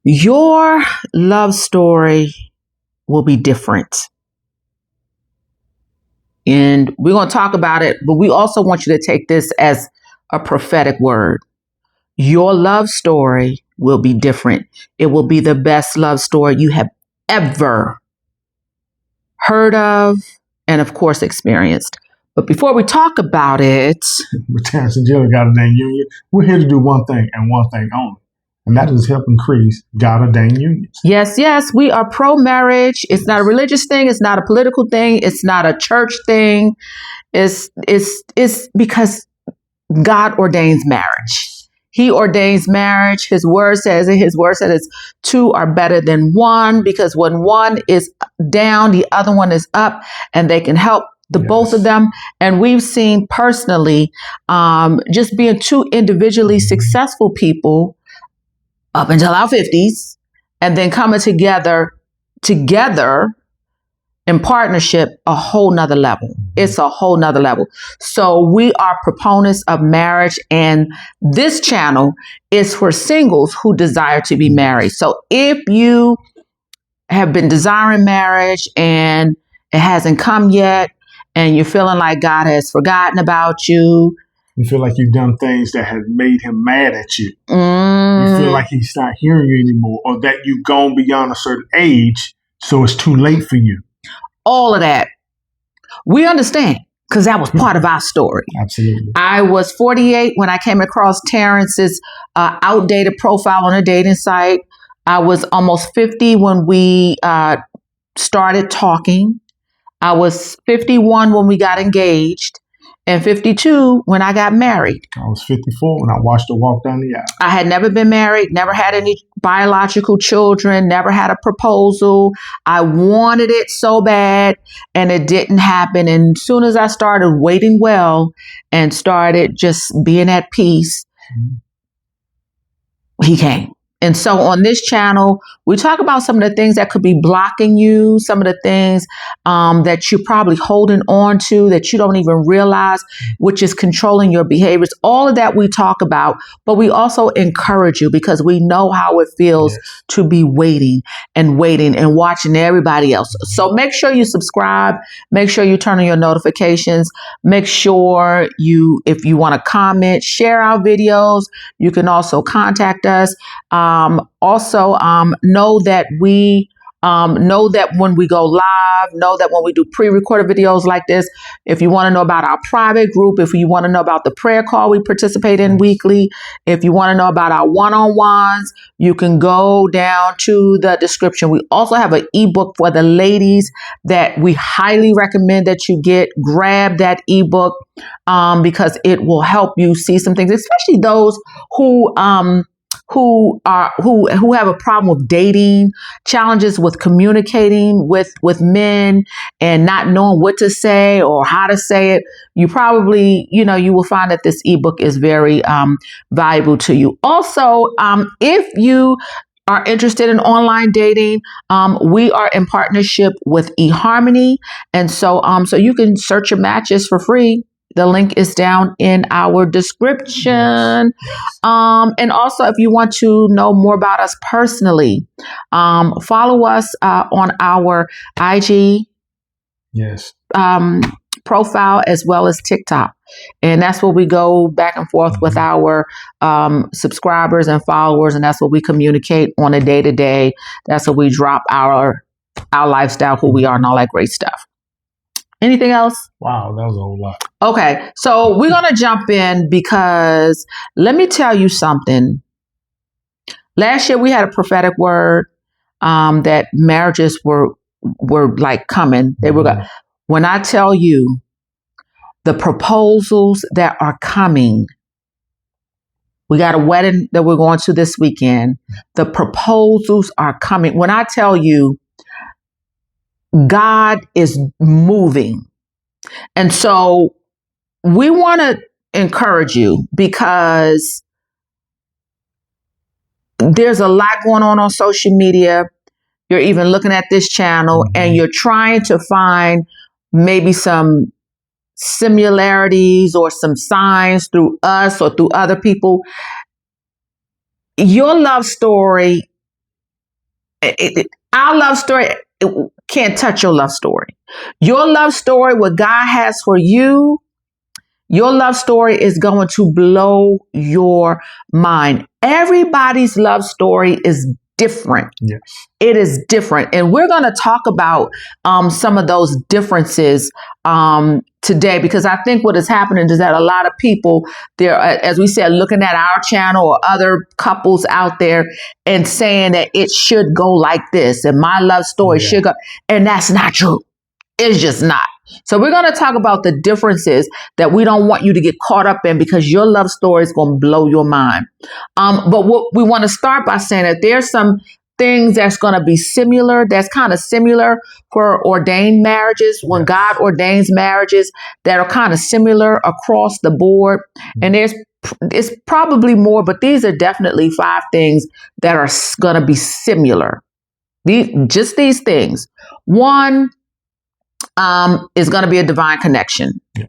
Your love story will be different. And we're going to talk about it, but we also want you to take this as a prophetic word. Your love story will be different. It will be the best love story you have ever heard of and, of course, experienced. But before we talk about it, with Terrence and Jill, God-Ordained Union, we're here to do one thing and one thing only, and that is help increase God-Ordained unions. Yes, we are pro-marriage. It's not a religious thing. It's not a political thing. It's not a church thing. It's because God ordains marriage. He ordains marriage. His word says it. His word says two are better than one, because when one is down, the other one is up, and they can help the both of them. And we've seen personally, just being two individually successful people up until our 50s, and then coming together in partnership, a whole nother level. It's a whole nother level. So we are proponents of marriage, and this channel is for singles who desire to be married. So if you have been desiring marriage and it hasn't come yet, and you're feeling like God has forgotten about you, you feel like you've done things that have made him mad at you. You feel like he's not hearing you anymore, or that you've gone beyond a certain age, so it's too late for you. All of that, we understand, because that was part of our story. Absolutely. I was 48 when I came across Terrence's outdated profile on a dating site. I was almost 50 when we started talking. I was 51 when we got engaged, and 52 when I got married. I was 54 when I watched her walk down the aisle. I had never been married, never had any biological children, never had a proposal. I wanted it so bad, and it didn't happen. And as soon as I started waiting well and started just being at peace, he came. And so on this channel, we talk about some of the things that could be blocking you, some of the things that you're probably holding on to that you don't even realize, which is controlling your behaviors. All of that we talk about, but we also encourage you, because we know how it feels to be waiting and watching everybody else. So make sure you subscribe. Make sure you turn on your notifications. Make sure if you want to comment, share our videos. You can also contact us. Also, know that when we go live, know that when we do pre-recorded videos like this, if you want to know about our private group, if you want to know about the prayer call we participate in weekly, if you want to know about our one-on-ones, you can go down to the description. We also have an ebook for the ladies that we highly recommend that you get. Grab that ebook because it will help you see some things, especially those who have a problem with dating, challenges with communicating with men and not knowing what to say or how to say it. You probably, you will find that this ebook is very valuable to you. Also, if you are interested in online dating, we are in partnership with eHarmony, and so you can search your matches for free. The link is down in our description. And also, if you want to know more about us personally, follow us on our IG profile as well as TikTok. And that's where we go back and forth with our subscribers and followers. And that's what we communicate on a day-to-day. That's where we drop our lifestyle, who we are, and all that great stuff. Anything else? Wow, that was a whole lot. Okay, so we're going to jump in, because let me tell you something. Last year we had a prophetic word that marriages were like coming. They were when I tell you the proposals that are coming. We got a wedding that we're going to this weekend. The proposals are coming. When I tell you God is moving. And so we want to encourage you, because there's a lot going on social media. You're even looking at this channel and you're trying to find maybe some similarities or some signs through us or through other people. Your love story our love story can't touch your love story. Your love story, what God has for you, your love story is going to blow your mind. Everybody's love story is different. Yes. It is different. And we're going to talk about some of those differences today, because I think what is happening is that a lot of people, they're, as we said, looking at our channel or other couples out there and saying that it should go like this and my love story should go. And that's not true. It's just not. So we're going to talk about the differences that we don't want you to get caught up in, because your love story is going to blow your mind. But what we want to start by saying that there's some things that's going to be similar, that's kind of similar for ordained marriages, when God ordains marriages, that are kind of similar across the board. And it's probably more, but these are definitely 5 things that are going to be similar. These things. One, is going to be a divine connection. Yeah.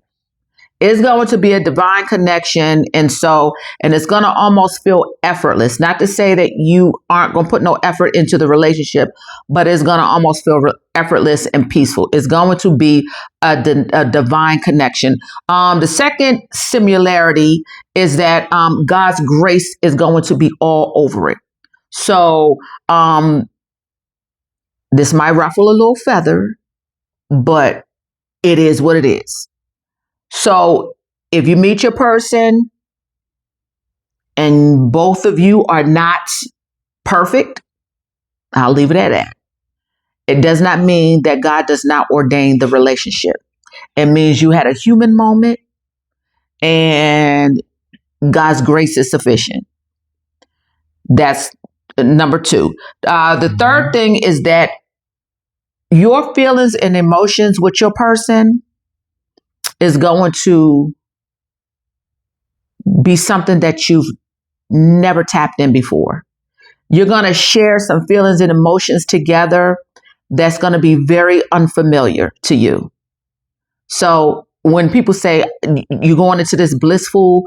It's going to be a divine connection. And it's going to almost feel effortless. Not to say that you aren't going to put no effort into the relationship, but it's going to almost feel effortless and peaceful. It's going to be a divine connection. The second similarity is that God's grace is going to be all over it. So this might ruffle a little feather, but it is what it is. So if you meet your person and both of you are not perfect, I'll leave it at that. It does not mean that God does not ordain the relationship. It means you had a human moment and God's grace is sufficient. That's number 2. The third thing is that your feelings and emotions with your person is going to be something that you've never tapped in before. You're going to share some feelings and emotions together that's going to be very unfamiliar to you. So when people say you're going into this blissful,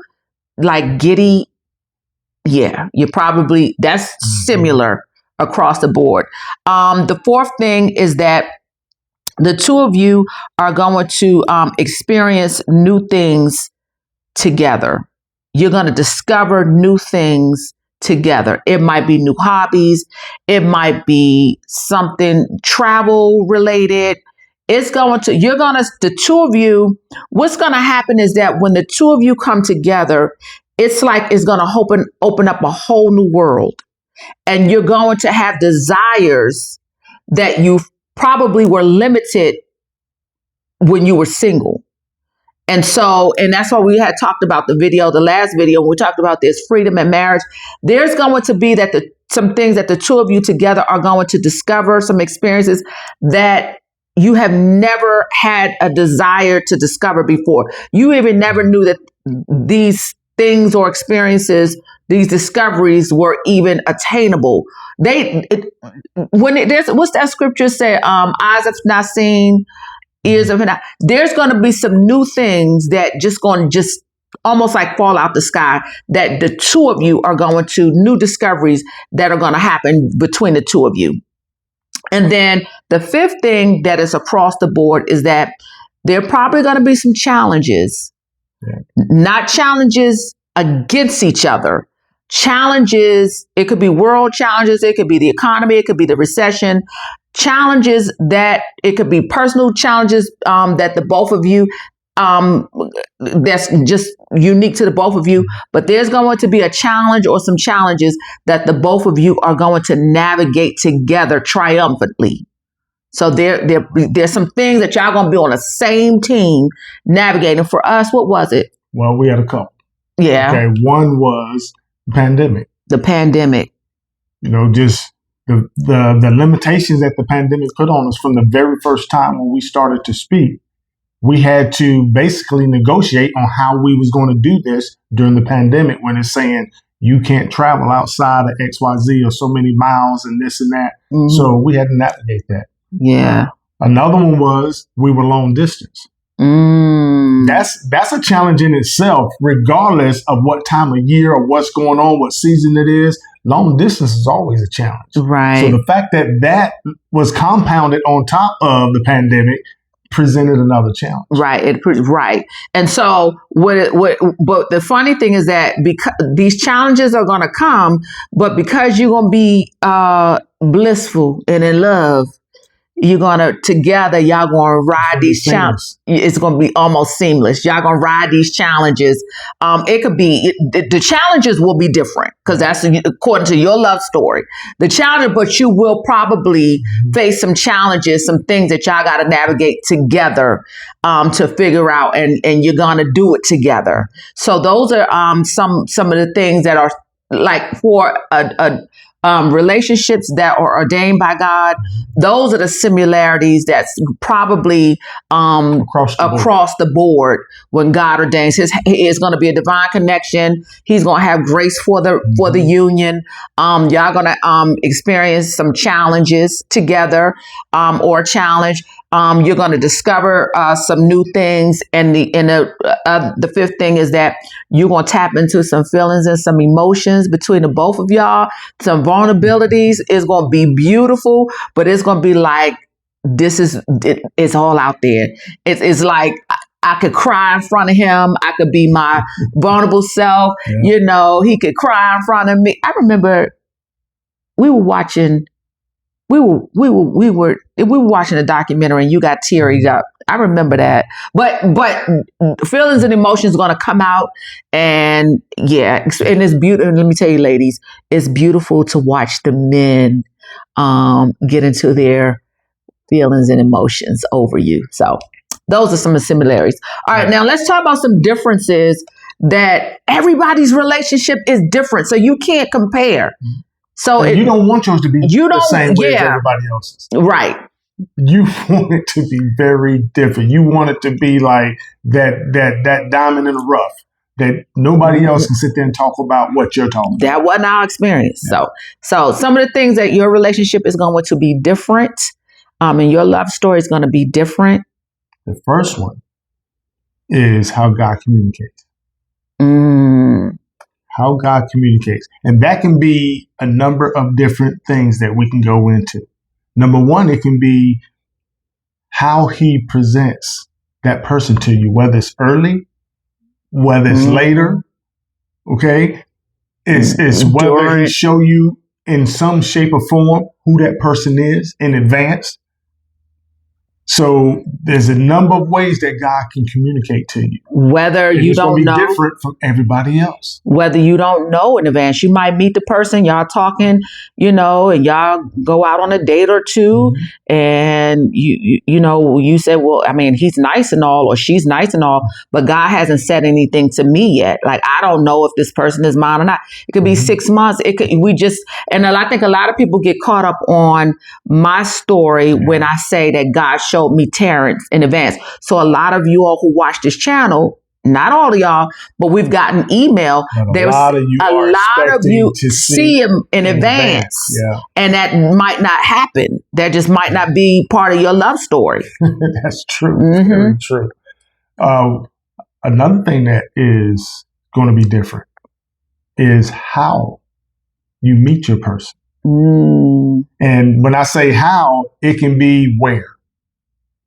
like giddy, you're probably, that's similar across the board. The fourth thing is that the two of you are going to experience new things together. You're going to discover new things together. It might be new hobbies. It might be something travel related. The two of you, what's going to happen is that when the two of you come together, it's like it's going to open up a whole new world. And you're going to have desires that you probably were limited when you were single. And that's why we had talked about the last video, when we talked about this freedom in marriage. There's going to be some things that the two of you together are going to discover, some experiences that you have never had a desire to discover before. You even never knew that these things or experiences, these discoveries were even attainable. What's that scripture say? Eyes have not seen, ears have not. There's going to be some new things that just almost like fall out the sky, that the two of you are going to, new discoveries that are going to happen between the two of you. And then the fifth thing that is across the board is that there are probably going to be some challenges, not challenges against each other. Challenges, it could be world challenges, it could be the economy, it could be the recession, challenges that it could be personal challenges that the both of you, that's just unique to the both of you. But there's going to be a challenge or some challenges that the both of you are going to navigate together triumphantly. So there's some things that y'all going to be on the same team navigating. For us, what was it? Well, we had a couple. Yeah. Okay. One was pandemic. The pandemic. Just the limitations that the pandemic put on us from the very first time when we started to speak. We had to basically negotiate on how we was going to do this during the pandemic, when it's saying you can't travel outside of XYZ or so many miles and this and that. Mm-hmm. So we had to navigate that. Yeah. Another one was we were long distance. That's a challenge in itself, regardless of what time of year or what's going on, what season it is. long distance is always a challenge. Right. So the fact that that was compounded on top of the pandemic presented another challenge. Right. Right. And so but the funny thing is that because these challenges are going to come, but because you're going to be blissful and in love, you're gonna together. Y'all gonna ride these challenges. It's gonna be almost seamless. Y'all gonna ride these challenges. It could be the challenges will be different because that's according to your love story. The challenge, but you will probably face some challenges, some things that y'all got to navigate together to figure out, and you're gonna do it together. So those are some of the things that are like for relationships that are ordained by God. Those are the similarities that's probably across the board when God ordains. It's going to be a divine connection. He's going to have grace for the union. Y'all going to experience some challenges together or a challenge. You're going to discover some new things, and the fifth thing is that you're going to tap into some feelings and some emotions between the both of y'all. Some vulnerabilities. Is going to be beautiful, but it's going to be like it's all out there. It's like I could cry in front of him. I could be my vulnerable self. Yeah. He could cry in front of me. I remember we were watching. We were watching a documentary and you got teary up. I remember that. But feelings and emotions are going to come out, and yeah, and it's beautiful. And let me tell you, ladies, it's beautiful to watch the men get into their feelings and emotions over you. So those are some of the similarities. All right, now let's talk about some differences. That everybody's relationship is different, so you can't compare. So you don't want yours to be the same way as everybody else's. Right. You want it to be very different. You want it to be like that diamond in the rough that nobody else can sit there and talk about what you're talking about. That wasn't our experience. Yeah. So some of the things that your relationship is going to be different, and your love story is going to be different. The first one is how God communicates. How God communicates. And that can be a number of different things that we can go into. Number one, it can be how he presents that person to you, whether it's early, whether it's later, okay? It's whether he show you in some shape or form who that person is in advance. So there's a number of ways that God can communicate to you. Whether you don't know, different from everybody else. Whether you don't know in advance, you might meet the person, y'all talking, and y'all go out on a date or two, and you say, well, I mean, he's nice and all, or she's nice and all, but God hasn't said anything to me yet. Like, I don't know if this person is mine or not. It could be 6 months. I think a lot of people get caught up on my story when I say that God showed me Terrence in advance. So a lot of you all who watch this channel, not all of y'all, but we've gotten email. There's a lot of you see him in advance. Yeah. And that might not happen. That just might not be part of your love story. That's true. Very true. Another thing that is going to be different is how you meet your person. And when I say how, it can be where.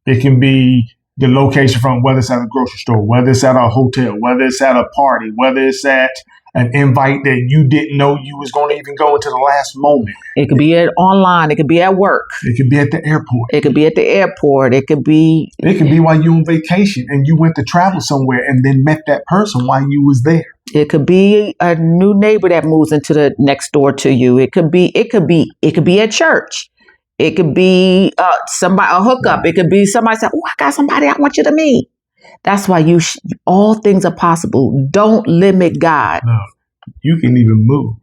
It can be the location from, whether it's at a grocery store, whether it's at a hotel, whether it's at a party, whether it's at an invite that you didn't know you was going to even go into the last moment. It could be online. It could be at work. It could be at the airport. It could be at the airport. It could be while you on vacation and you went to travel somewhere and then met that person while you was there. It could be a new neighbor that moves into the next door to you. It could be at church. It could be a hookup. It could be somebody said, "Oh, I got somebody I want you to meet." That's why all things are possible. Don't limit God. No, you can even move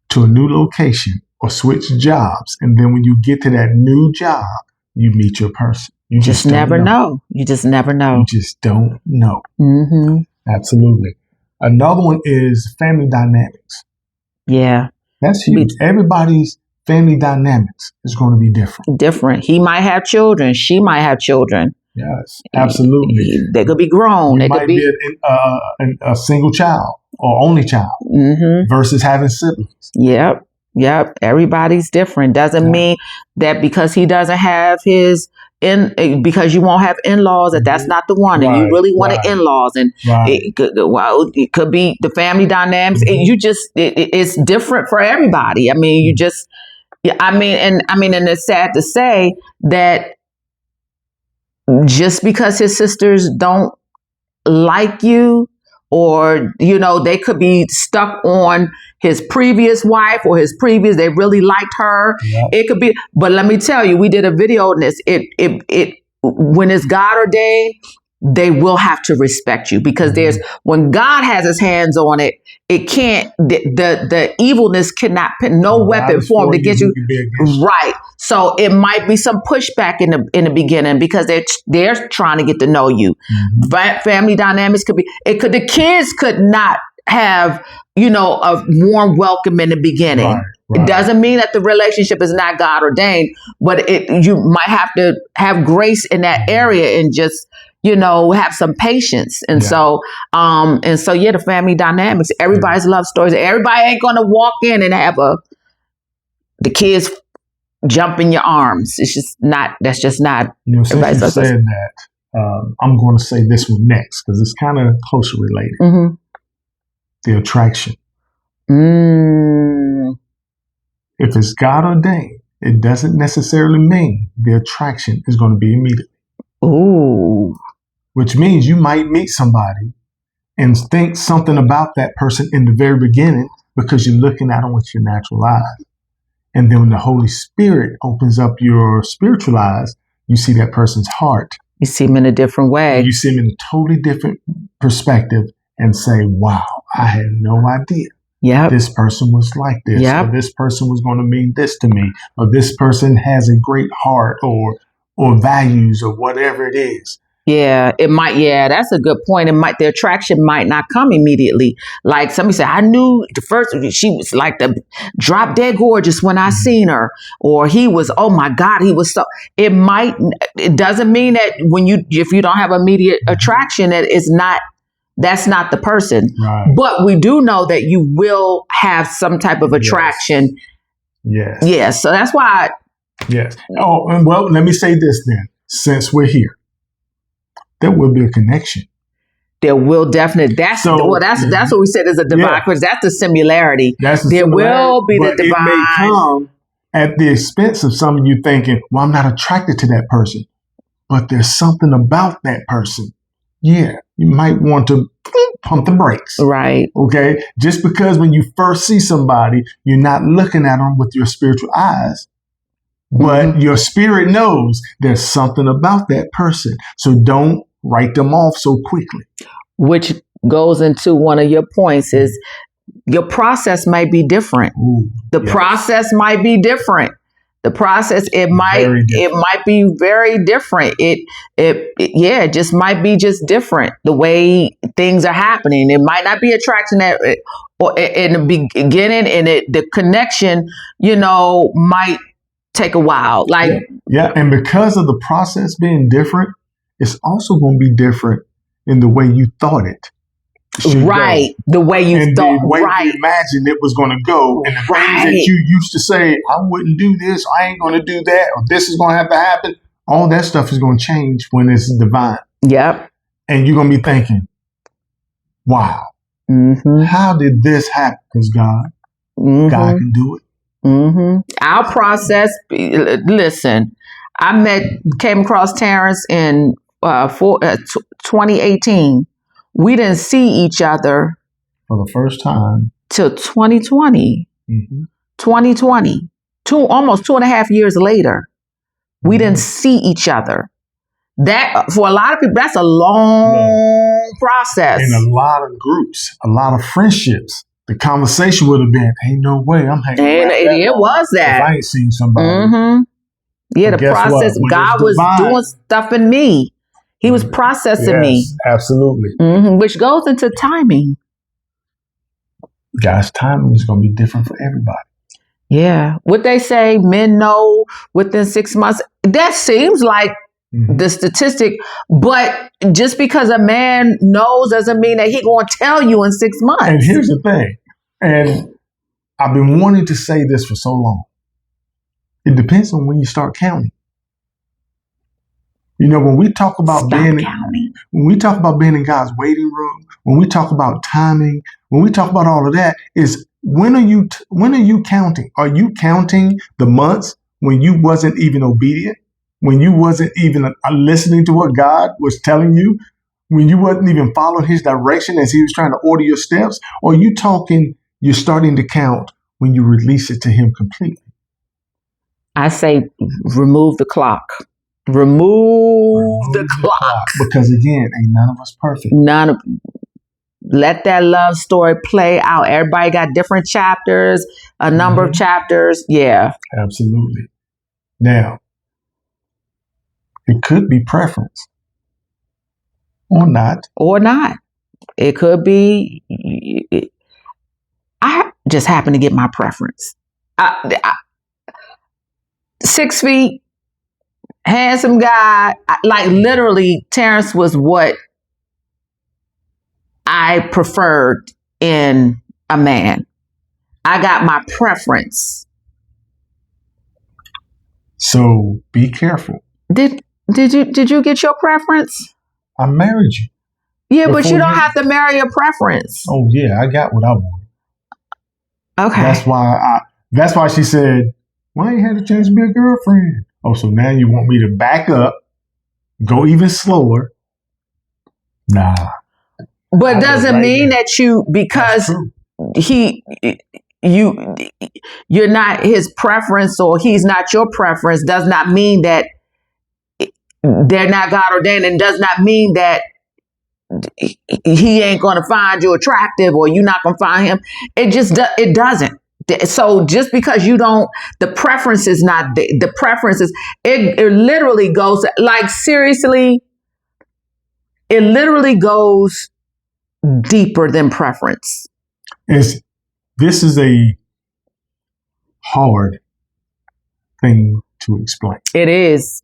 to a new location or switch jobs. And then when you get to that new job, you meet your person. You just never know. You just never know. You just don't know. Absolutely. Another one is family dynamics. Yeah. That's huge. Everybody's family dynamics is going to be different. He might have children. She might have children. Yes, absolutely. They could be grown. You They might could be a single child or only child versus having siblings. Yep. Yep. Everybody's different. Doesn't mean that because he doesn't have his because you won't have in-laws that that's not the one, and you really want in-laws, and it could be the family dynamics. It's different for everybody. I mean, you just, and it's sad to say that just because his sisters don't like you, or they could be stuck on his previous wife or they really liked her. It could be, but let me tell you, we did a video on this. It when it's God ordained, they will have to respect you, because when God has his hands on it, it can't, the evilness cannot put no weapon formed against you. Right. So it might be some pushback in the beginning, because they're trying to get to know you. Family dynamics could be, the kids could not have, a warm welcome in the beginning. It doesn't mean that the relationship is not God ordained, but you might have to have grace in that area and just, have some patience. And so the family dynamics, everybody's love stories. Everybody ain't going to walk in and have the kids jump in your arms. It's just not, that's just not. Since you said that, I'm going to say this one next, because it's kind of closely related. The attraction. If it's God ordained, it doesn't necessarily mean the attraction is going to be immediate. Ooh. Which means you might meet somebody and think something about that person in the very beginning, because you're looking at them with your natural eyes. And then when the Holy Spirit opens up your spiritual eyes, you see that person's heart. You see them in a different way. And you see them in a totally different perspective and say, wow, I had no idea. This person was like this, or this person was going to mean this to me, or this person has a great heart or values, or whatever it is. Yeah, it might. Yeah, that's a good point. The attraction might not come immediately. Like somebody said, I knew she was like the drop dead gorgeous when I seen her, or he was, oh my God, he was so. It doesn't mean that if you don't have immediate attraction, that's not the person. But we do know that you will have some type of attraction. Yes. So that's why. Yes. Oh, and well, let me say this then. Since we're here, there will be a connection. There will definitely. That's what we said is a divine. Because that's the similarity. There will be the divine. It may come at the expense of some of you thinking, well, I'm not attracted to that person, but there's something about that person. Yeah, you might want to pump the brakes. Right. Okay. Just because when you first see somebody, you're not looking at them with your spiritual eyes. But your spirit knows there's something about that person. So don't write them off so quickly. Which goes into one of your points is your process might be different. The process might be different. The process, it might be very different. It just might be just different the way things are happening. It might not be attraction or in the beginning, and the connection, might take a while. And because of the process being different, it's also going to be different in the way you thought it should go. The way you thought, the way you imagined it was going to go, and the things that you used to say, I wouldn't do this, I ain't going to do that, or this is going to have to happen. All that stuff is going to change when it's divine. And you're going to be thinking, wow, how did this happen? Because God can do it. Our process, listen, came across Terrence in 2018. We didn't see each other for the first time till 2020. 2020, almost 2.5 years later, we didn't see each other. That, for a lot of people, that's a long process. In a lot of groups, a lot of friendships. The conversation would have been, ain't no way I'm hanging around. It was that. If I ain't seen somebody. The process, God was doing stuff in me. He was processing me. Absolutely. Which goes into timing. God's timing is going to be different for everybody. Yeah. What they say, men know within 6 months. That seems like the statistic. But just because a man knows doesn't mean that he going to tell you in 6 months. And here's the thing, and I've been wanting to say this for so long. It depends on when you start counting. You know, when we talk about being in God's waiting room, when we talk about timing, when we talk about all of that, is when are you counting? Are you counting the months when you wasn't even obedient, when you wasn't even listening to what God was telling you, when you wasn't even following His direction as He was trying to order your steps? Or are you talking? You're starting to count when you release it to Him completely. I say, remove the clock. Remove the clock. Because again, ain't none of us perfect. Let that love story play out. Everybody got different chapters, a number of chapters. Yeah. Absolutely. Now, it could be preference or not. Or not. It could be, I just happen to get my preference. 6 feet, handsome guy. Like literally, Terrence was what I preferred in a man. I got my preference. So be careful. Did you get your preference? I married you. Yeah, but you don't have to marry a preference. Oh yeah, I got what I wanted. Okay. That's why she said, why you had a chance to be a girlfriend? Oh, so now you want me to back up, go even slower? Nah. But doesn't mean that you, because you're not his preference or he's not your preference, does not mean that they're not God-ordained, and does not mean that he ain't going to find you attractive or you're not going to find him. It doesn't. So just because you don't, the preference is not the preferences. It literally goes, like, seriously, it literally goes deeper than preference. This is a hard thing to explain. It is.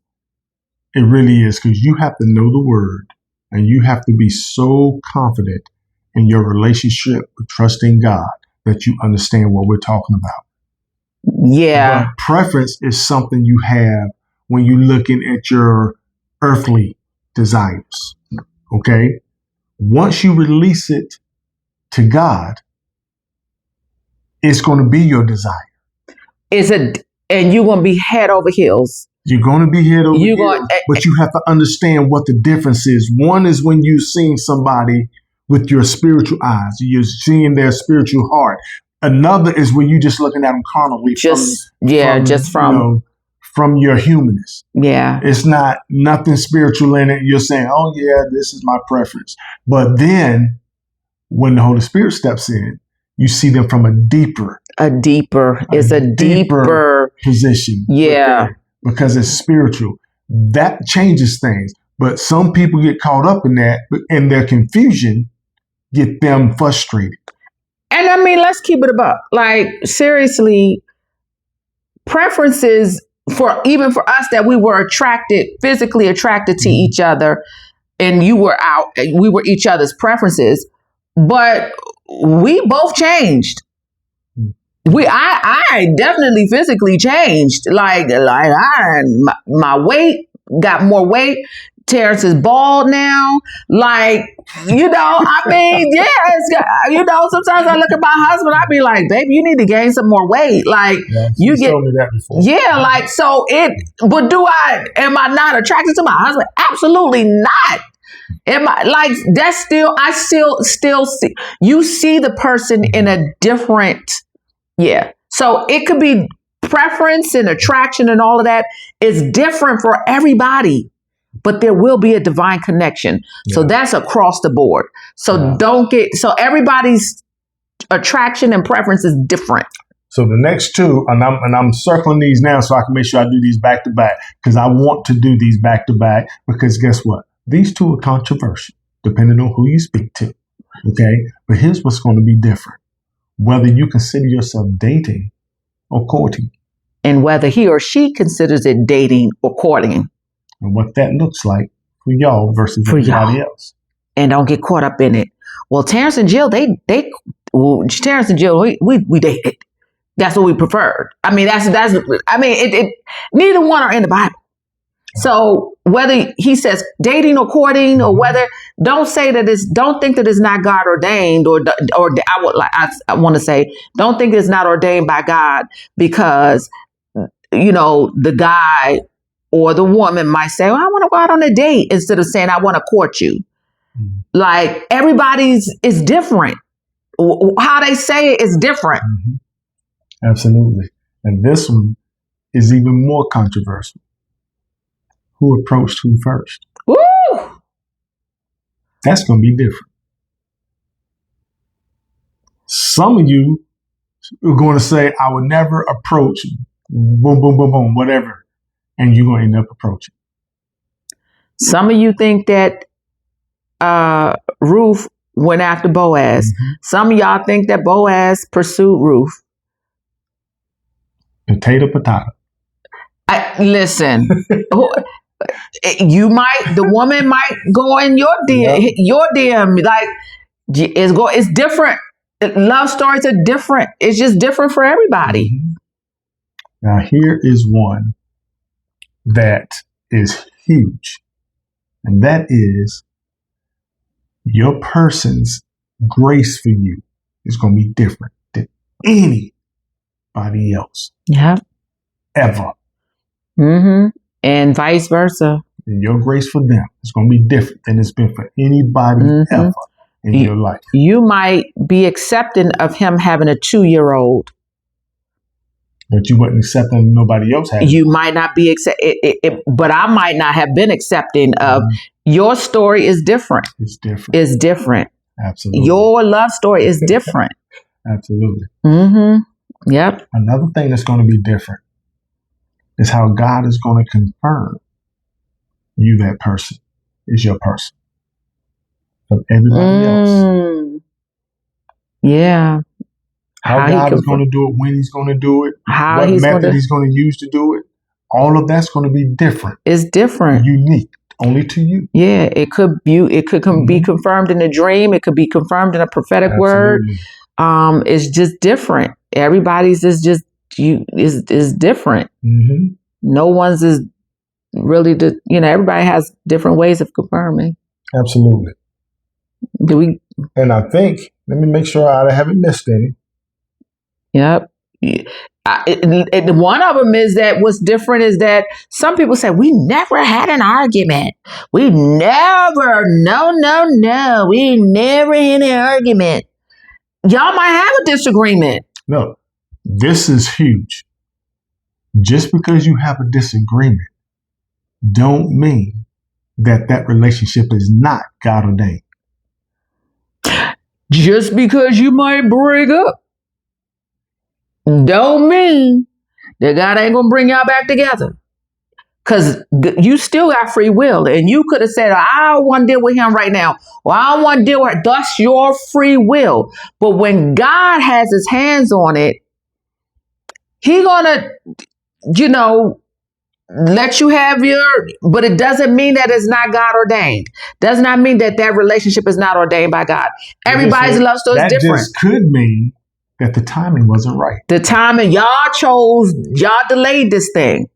It really is, because you have to know the word and you have to be so confident in your relationship with trusting God that you understand what we're talking about. Yeah. But preference is something you have when you're looking at your earthly desires. Okay? Once you release it to God, it's going to be your desire. And you're going to be head over heels. You're going to be head over heels, but you have to understand what the difference is. One is when you're seeing somebody with your spiritual eyes. You're seeing their spiritual heart. Another is when you're just looking at them carnally. From your humanness. Yeah. It's not nothing spiritual in it. You're saying, oh yeah, this is my preference. But then when the Holy Spirit steps in, you see them from a deeper position. Yeah. Because it's spiritual. That changes things. But some people get caught up in that, and their confusion get them frustrated. And I mean, let's keep it about, like, seriously, preferences even for us that we were physically attracted to each other, and we were each other's preferences, but we both changed. I definitely physically changed. Like my weight got more weight. Terrence is bald now. Like, I mean, sometimes I look at my husband, I be like, baby, you need to gain some more weight. Like, you told me that before. Yeah, like, so but am I not attracted to my husband? Absolutely not. Am I, like, that's still, I still see, you see the person in a different, yeah. So it could be preference and attraction and all of that is different for everybody. But there will be a divine connection. Yeah. So that's across the board. So so everybody's attraction and preference is different. So the next two, and I'm circling these now so I can make sure I do these back to back, because I want to do these back to back, because guess what? These two are controversial, depending on who you speak to. Okay? But here's what's going to be different. Whether you consider yourself dating or courting. And whether he or she considers it dating or courting. and what that looks like for y'all versus For everybody y'all. else. And don't get caught up in it. Well, Terrence and Jill, Terrence and Jill, we dated. That's what we preferred. I mean, neither one are in the Bible. So whether he says dating or courting or whether, don't think that it's not God ordained, or I want to say, don't think it's not ordained by God because, the guy or the woman might say, well, I want to go out on a date, instead of saying, I want to court you. Mhm. Like, everybody's is different. How they say it is different. Mm-hmm. Absolutely. And this one is even more controversial. Who approached who first? Woo! That's going to be different. Some of you are going to say, I would never approach boom, boom, boom, boom, whatever. And you're going to end up approaching. Some of you think that Ruth went after Boaz. Mm-hmm. Some of y'all think that Boaz pursued Ruth. Potato. Listen, the woman might go in your DM, like, it's different. Love stories are different. It's just different for everybody. Mm-hmm. Now, here is one that is huge, and that is your person's grace for you is going to be different than anybody else. Yep. Ever. Mm-hmm. And vice versa. And your grace for them is going to be different than it's been for anybody ever in your life. You might be accepting of him having a 2-year-old. But you wasn't accepting nobody else having. You might not be but I might not have been accepting of your story is different. It's different. It's different. Absolutely. Your love story is different. Absolutely. Mm-hmm. Yep. Another thing that's going to be different is how God is going to confirm you, that person, is your person from everybody else. Yeah. How God is going to do it, when he's going to do it, what method he's going to use to do it. All of that's going to be different. It's different. Unique. Only to you. Yeah. It could be confirmed in a dream. It could be confirmed in a prophetic word. It's just different. Everybody's is just is different. Mm-hmm. No one's is really everybody has different ways of confirming. Absolutely. And I think, let me make sure I haven't missed any. Yep. One of them is that what's different is that some people say we never had an argument. We never, no, we never had an argument. Y'all might have a disagreement. No, this is huge. Just because you have a disagreement don't mean that relationship is not God-ordained. Just because you might break up don't mean that God ain't gonna bring y'all back together. Because you still got free will. And you could have said, I don't want to deal with him right now. Or I don't want to deal with her. That's your free will. But when God has his hands on it, he gonna, let you have but it doesn't mean that it's not God ordained. Does not mean that relationship is not ordained by God. Everybody's love story is different. That just could mean that the timing wasn't right. The timing, y'all delayed this thing.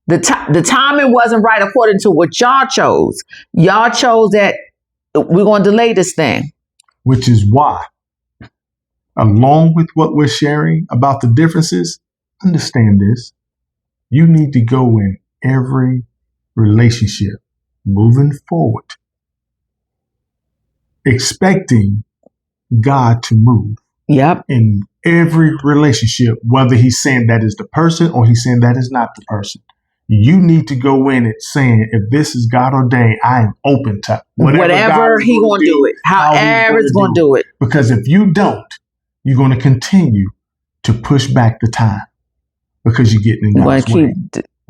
The timing wasn't right according to what y'all chose. Y'all chose that we're going to delay this thing. Which is why, along with what we're sharing about the differences, understand this. You need to go in every relationship moving forward, expecting God to move. Yep. In every relationship, whether he's saying that is the person or he's saying that is not the person. You need to go in it saying, if this is God ordained, I am open to whatever he going to do it, however it's going to do it. Because if you don't, you're going to continue to push back the time because you're getting in God's way.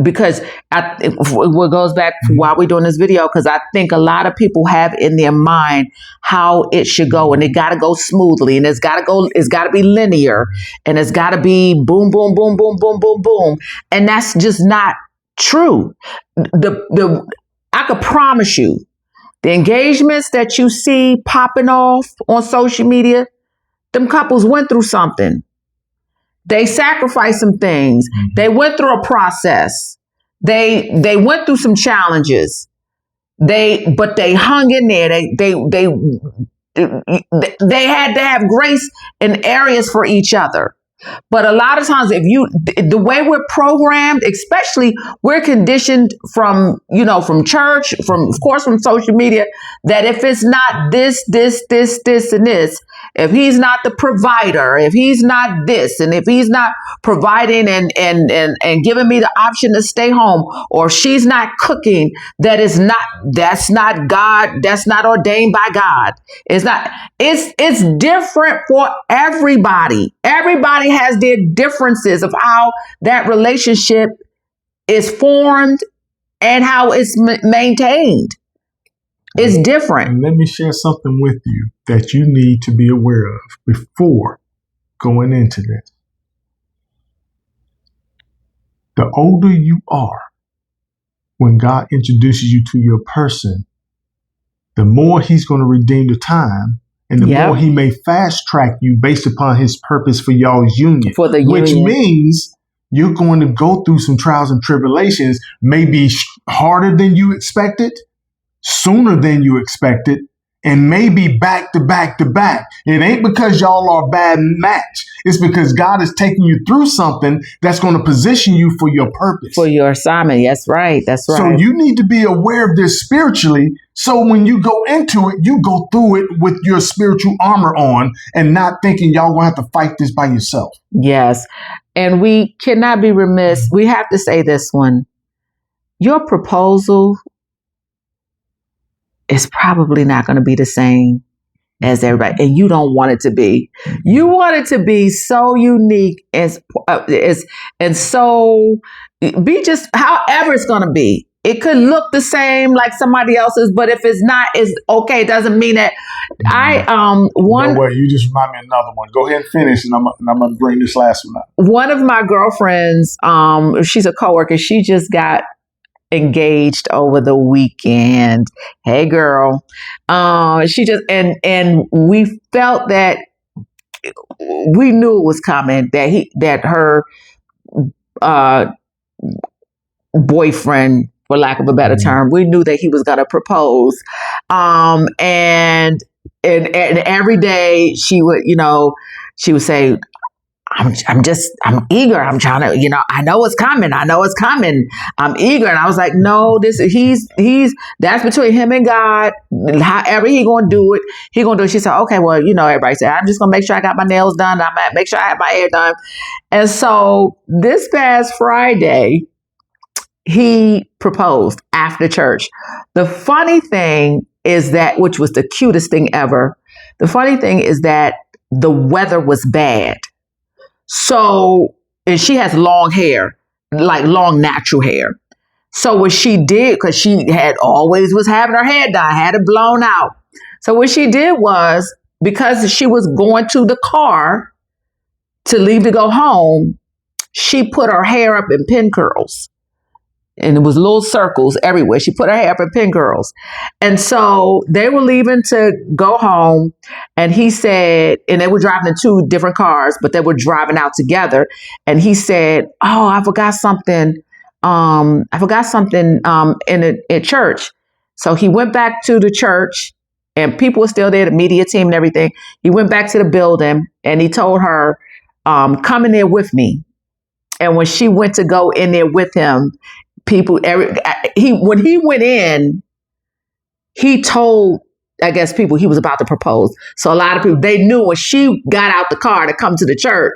Because what goes back to why we're doing this video, because I think a lot of people have in their mind how it should go, and it got to go smoothly, and it's got to be linear, and it's got to be boom, boom, boom, boom, boom, boom, boom. And that's just not true. The I could promise you, the engagements that you see popping off on social media, them couples went through something. They sacrificed some things. They went through a process. They went through some challenges. But they hung in there. They had to have grace in areas for each other. But a lot of times, the way we're programmed, especially we're conditioned from church, of course, from social media, that if it's not this, and this, if he's not the provider, if he's not this, and if he's not providing and giving me the option to stay home, or she's not cooking, that's not God, that's not ordained by God. It's different for everybody. Everybody has their differences of how that relationship is formed and how it's maintained. It's different. And let me share something with you that you need to be aware of before going into this. The older you are, when God introduces you to your person, the more he's going to redeem the time. And the more he may fast track you based upon his purpose for y'all's union. For the which union. means you're going to go through some trials and tribulations, maybe harder than you expected, sooner than you expected, and maybe back to back to back. It ain't because y'all are a bad match. It's because God is taking you through something that's going to position you for your purpose. For your assignment. That's right. That's right. So you need to be aware of this spiritually. So when you go into it, you go through it with your spiritual armor on and not thinking y'all going to have to fight this by yourself. Yes. And we cannot be remiss. We have to say this one. Your proposal is probably not going to be the same as everybody, and you don't want it to be. You want it to be so unique and so be just however it's going to be. It could look the same like somebody else's, but if it's not, it's okay. It doesn't mean that No way, you just remind me of another one. Go ahead and finish, and I'm going to bring this last one up. One of my girlfriends, she's a coworker. She just got engaged over the weekend. Hey girl. She just and we felt that we knew it was coming, that her boyfriend, for lack of a better term, we knew that he was gonna propose. And every day she would say, I'm eager. I'm trying to, I know it's coming. I'm eager. And I was like, no, that's between him and God. However he going to do it, he going to do it. She said, okay, well, everybody said, I'm just going to make sure I got my nails done. I'm going to make sure I have my hair done. And so this past Friday, he proposed after church. The funny thing is that, which was the cutest thing ever, the funny thing is that the weather was bad. So, and she has long hair, like long natural hair. So what she did, because she always was having her hair done, had it blown out. So what she did was, because she was going to the car to leave to go home, she put her hair up in pin curls. And it was little circles everywhere. She put her hair up in pin curls. And so they were leaving to go home. And he said, and they were driving in two different cars, but they were driving out together. And he said, oh, I forgot something. In church. So he went back to the church and people were still there, the media team and everything. He went back to the building and he told her, come in there with me. And when she went to go in there with him, when he went in, he told, I guess, people he was about to propose. So a lot of people, they knew when she got out the car to come to the church,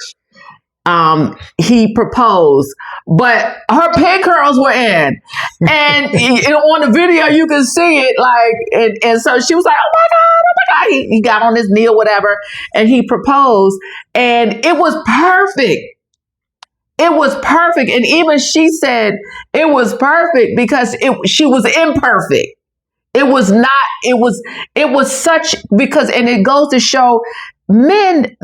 he proposed, but her pin curls were in, and on the video you can see it, and so she was like, oh my God, he got on his knee or whatever, and he proposed, and it was perfect. It was perfect. And even she said it was perfect because she was imperfect. It was not, it was such, because, and it goes to show men,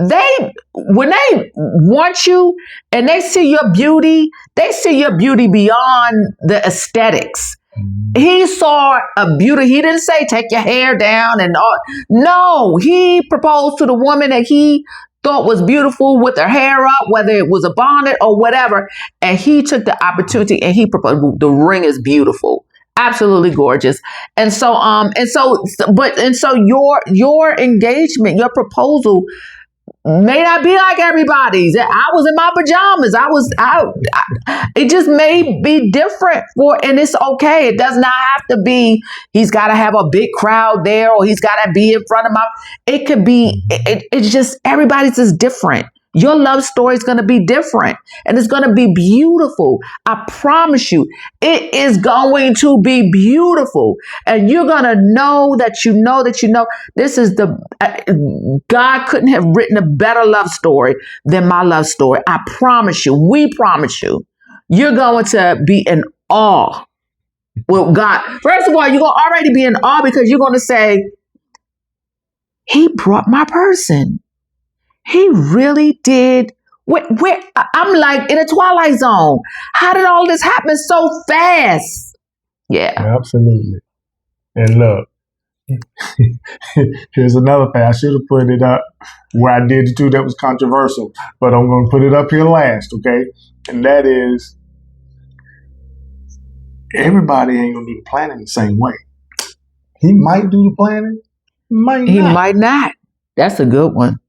when they want you and they see your beauty beyond the aesthetics. He saw a beauty. He didn't say take your hair down and all. No, he proposed to the woman that he thought was beautiful with her hair up, whether it was a bonnet or whatever. And he took the opportunity and he proposed. The ring is beautiful, absolutely gorgeous. And so your engagement, your proposal may not be like everybody's. I was in my pajamas. It just may be different and it's okay. It does not have to be, he's got to have a big crowd there or he's got to be in front of it could be, it's just, everybody's is different. Your love story is going to be different and it's going to be beautiful. I promise you, it is going to be beautiful. And you're going to know that this is God couldn't have written a better love story than my love story. I promise you, we promise you, you're going to be in awe with God. First of all, you're going to already be in awe because you're going to say, he brought my person. He really did. Where I'm like in a twilight zone. How did all this happen so fast? Yeah. Absolutely. And look, here's another thing. I should have put it up where I did too. That was controversial, but I'm going to put it up here last. Okay. And that is, everybody ain't going to do the planning the same way. He might do the planning. He might not. That's a good one.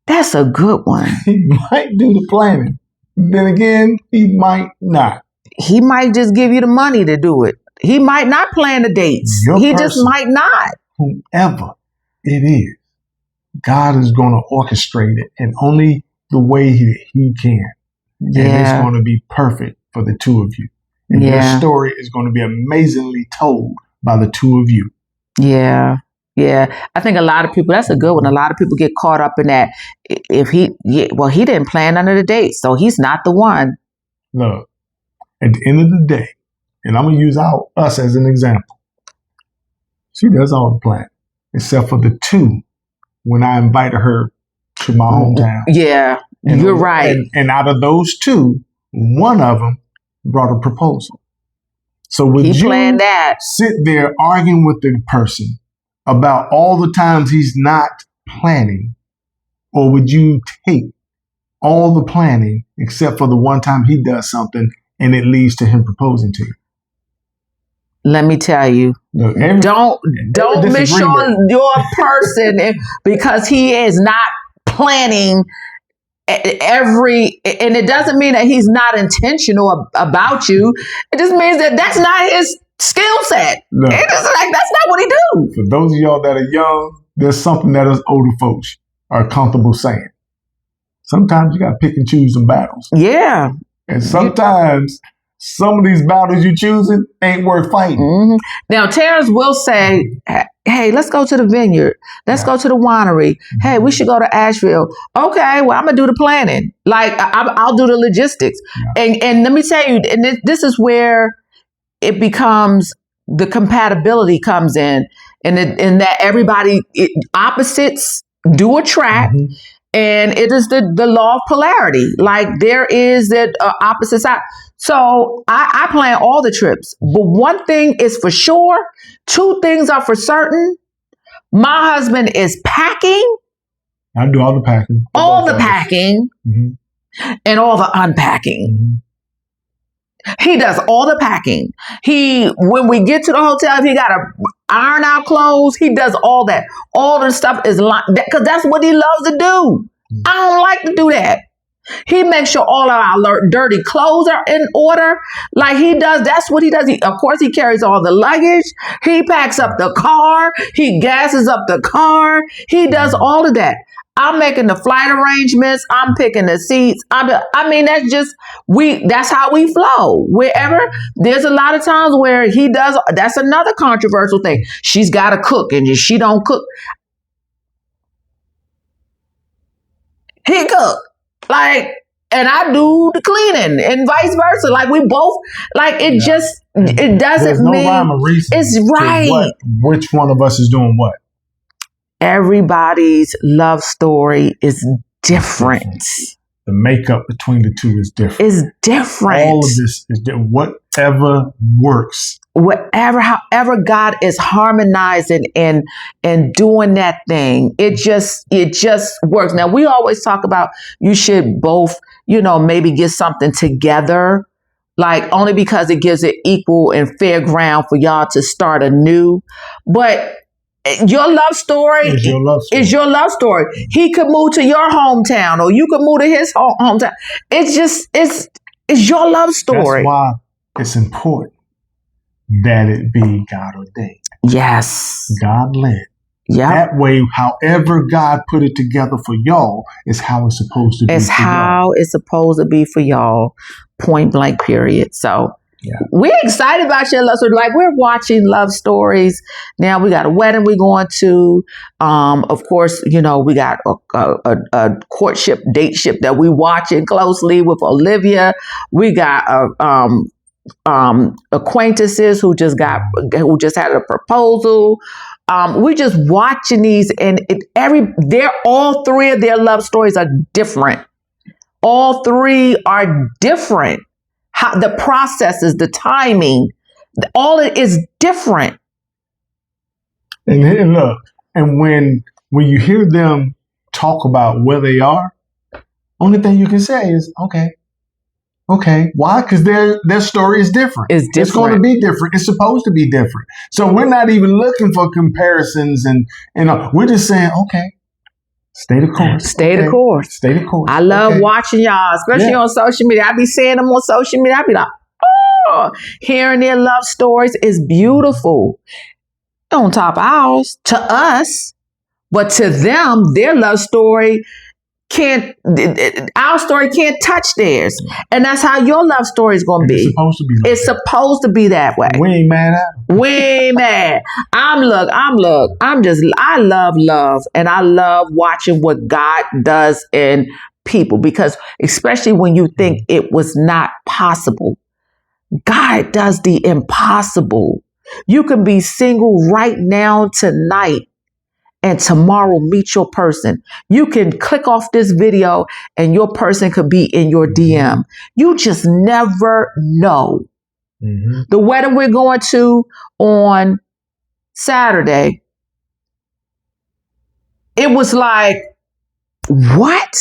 That's a good one. He might do the planning. Then again, he might not. He might just give you the money to do it. He might not plan the dates. He just might not. Whoever it is, God is going to orchestrate it in only the way he can. Yeah. And it's going to be perfect for the two of you. And your story is going to be amazingly told by the two of you. Yeah. Yeah, I think a lot of people, that's a good one. A lot of people get caught up in that. If he didn't plan none of the dates, so he's not the one. Look, at the end of the day, and I'm going to use us as an example. She does all the planning, except for the two when I invited her to my hometown. Yeah, you're right. And out of those two, one of them brought a proposal. So would you planned that? Sit there arguing with the person about all the times he's not planning, or would you take all the planning except for the one time he does something and it leads to him proposing to you? Let me tell you, look, don't miss your person because he is not planning and it doesn't mean that he's not intentional about you. It just means that that's not his skill set. No. It's like, that's not what he do. For those of y'all that are young, there's something that us older folks are comfortable saying. Sometimes you got to pick and choose some battles. Yeah. And sometimes some of these battles you're choosing ain't worth fighting. Mm-hmm. Now, Terrence will say, hey, let's go to the vineyard. Let's go to the winery. Mm-hmm. Hey, we should go to Asheville. Okay, well, I'm going to do the planning. Like, I'll do the logistics. Yeah. And let me tell you, and this is where it becomes, the compatibility comes in that everybody, opposites do attract. Mm-hmm. And it is the law of polarity. Like there is that opposite side. So I plan all the trips. But one thing is for sure, two things are for certain. My husband is packing. I do all the packing. All the packing. Mm-hmm. And all the unpacking. Mm-hmm. He does all the packing. When we get to the hotel, if he got to iron our clothes, he does all that. All the stuff is because that's what he loves to do. I don't like to do that. He makes sure all of our dirty clothes are in order. Like he does. That's what he does. Of course, he carries all the luggage. He packs up the car. He gasses up the car. He does all of that. I'm making the flight arrangements. I'm picking the seats. That's how we flow. Wherever there's a lot of times where he does. That's another controversial thing. She's got to cook and she don't cook. He cook. And I do the cleaning and vice versa. Like we both, it doesn't mean rhyme or reason. It's right. Which one of us is doing what? everybody's love story is different. The makeup between the two is different. It's different. All of this is different. Whatever works. However God is harmonizing and doing that thing, it just works. Now, we always talk about you should both, maybe get something together, like only because it gives it equal and fair ground for y'all to start anew. But your love story is your love story. He could move to your hometown, or you could move to his hometown. It's your love story. That's why it's important that it be God-ordained. Yes. God-led. Yeah. That way, however God put it together for y'all is how it's supposed to be. It's how it's supposed to be for y'all. Point blank, period. So we're excited about your love story. Like, we're watching love stories. Now we got a wedding we're going to. Of course, we got a courtship, dateship that we watching closely with Olivia. We got acquaintances who just had a proposal. We're just watching these, and all three of their love stories are different. All three are different. How the processes, the timing, all it is different. And look, and when you hear them talk about where they are, only thing you can say is, okay. Why? Because their story is different. It's different. It's going to be different. It's supposed to be different. So we're not even looking for comparisons, and we're just saying, okay, stay the course. Stay the course. Stay the course. I love watching y'all, especially on social media. I be seeing them on social media. I be like, hearing their love stories is beautiful. On top of ours, to us, but to them, their love story our story can't touch theirs. And that's how your love story is going to be. It's supposed to be like It's supposed to be that way. We ain't mad at them. We ain't mad. I love love, and I love watching what God does in people, because especially when you think it was not possible, God does the impossible. You can be single right now tonight, and tomorrow meet your person. You can click off this video and your person could be in your DM. You just never know. Mm-hmm. The wedding we're going to on Saturday, it was like, what?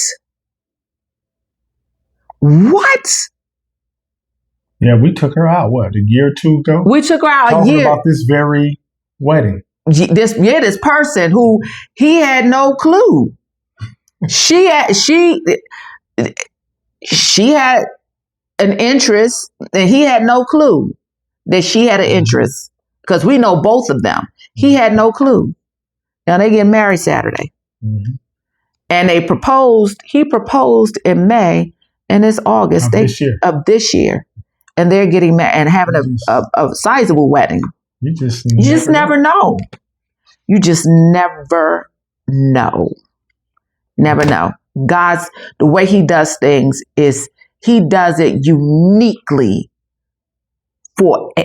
Yeah, we took her out, a year or two ago? We took her out Talking a year. about this very wedding. This person who he had no clue. She had an interest, and he had no clue that she had an interest, because we know both of them. He had no clue. Now they get married Saturday, and he proposed in May, and it's August of this year, and they're getting married and having a sizable wedding. You just never know. You just never know. Never know. The way he does things is he does it uniquely.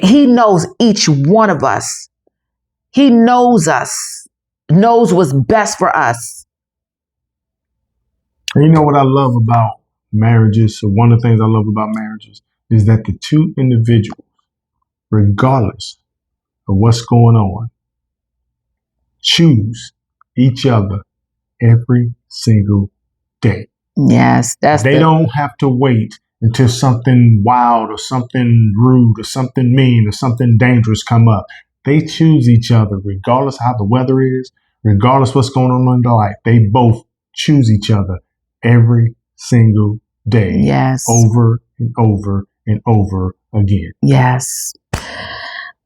He knows each one of us. He knows us, knows what's best for us. And you know what I love about marriages? So one of the things I love about marriages is that the two individuals, regardless of what's going on, choose each other every single day. Yes, they don't have to wait until something wild or something rude or something mean or something dangerous come up. They choose each other regardless how the weather is, regardless what's going on in their life. They both choose each other every single day. Yes. Over and over and over again. Yes.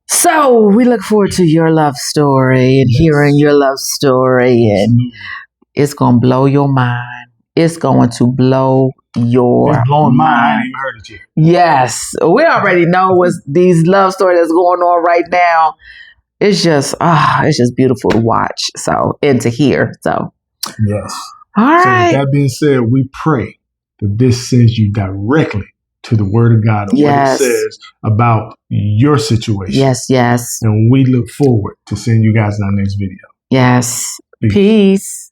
So we look forward to your love story and hearing your love story, and it's going to blow your mind. It's going to blow your It's blowing mine. I ain't even heard it yet. Yes. We already know what's these love stories that's going on right now. It's just beautiful to watch. So, and to hear. So, yes. All right. So with that being said, we pray that this sends you directly to the Word of God and what it says about your situation. Yes, yes. And we look forward to seeing you guys in our next video. Yes. Peace. Peace.